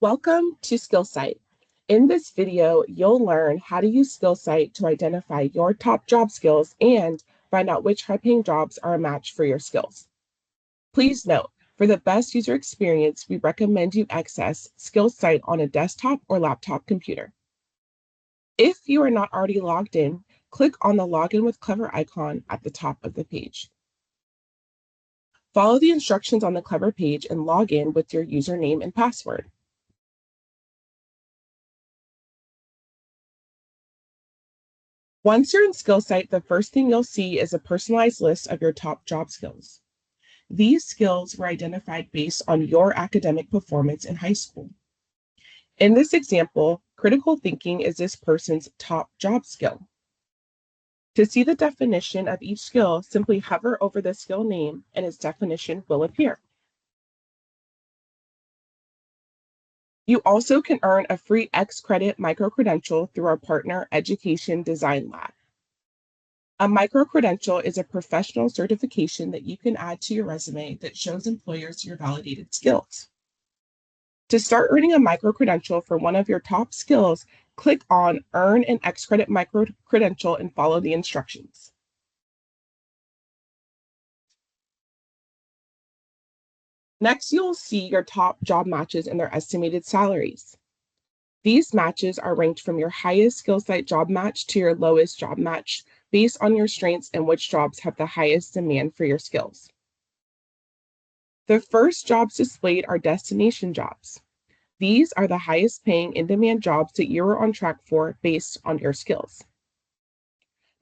Welcome to SkillSight. In this video, you'll learn how to use SkillSight to identify your top job skills and find out which high-paying jobs are a match for your skills. Please note, for the best user experience, we recommend you access SkillSight on a desktop or laptop computer. If you are not already logged in, click on the Login with Clever icon at the top of the page. Follow the instructions on the Clever page and log in with your username and password. Once you're in SkillSight, the first thing you'll see is a personalized list of your top job skills. These skills were identified based on your academic performance in high school. In this example, critical thinking is this person's top job skill. To see the definition of each skill, simply hover over the skill name and its definition will appear. You also can earn a free X-credit micro-credential through our partner Education Design Lab. A micro-credential is a professional certification that you can add to your resume that shows employers your validated skills. To start earning a micro-credential for one of your top skills, click on Earn an X-credit micro-credential and follow the instructions. Next, you'll see your top job matches and their estimated salaries. These matches are ranked from your highest SkillSight job match to your lowest job match based on your strengths and which jobs have the highest demand for your skills. The first jobs displayed are destination jobs. These are the highest paying in-demand jobs that you are on track for based on your skills.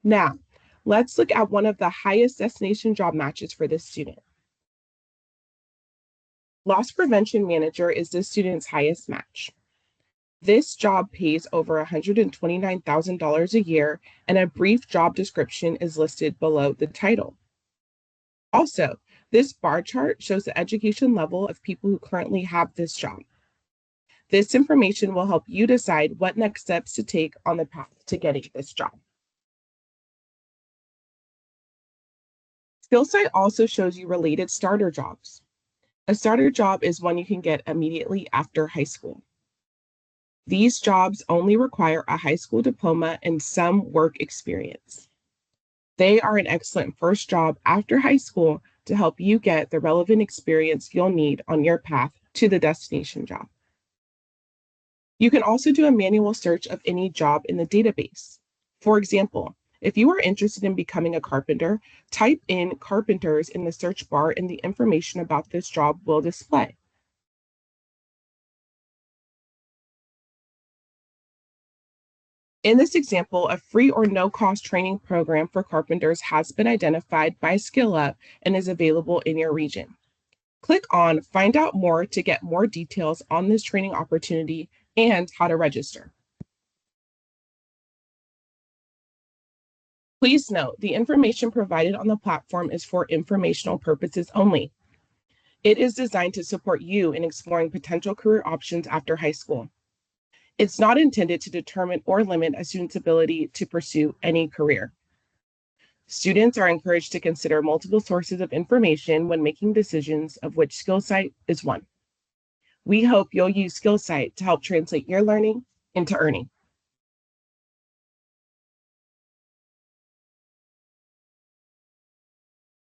Now, let's look at one of the highest destination job matches for this student. Loss prevention manager is this student's highest match. This job pays over $129,000 a year, and a brief job description is listed below the title. Also, this bar chart shows the education level of people who currently have this job. This information will help you decide what next steps to take on the path to getting this job. SkillSight also shows you related starter jobs. A starter job is one you can get immediately after high school. These jobs only require a high school diploma and some work experience. They are an excellent first job after high school to help you get the relevant experience you'll need on your path to the destination job. You can also do a manual search of any job in the database. For example, if you are interested in becoming a carpenter, type in carpenters in the search bar and the information about this job will display. In this example, a free or no-cost training program for carpenters has been identified by SkillUp and is available in your region. Click on Find Out More to get more details on this training opportunity and how to register. Please note, the information provided on the platform is for informational purposes only. It is designed to support you in exploring potential career options after high school. It's not intended to determine or limit a student's ability to pursue any career. Students are encouraged to consider multiple sources of information when making decisions, of which SkillSight is one. We hope you'll use SkillSight to help translate your learning into earning.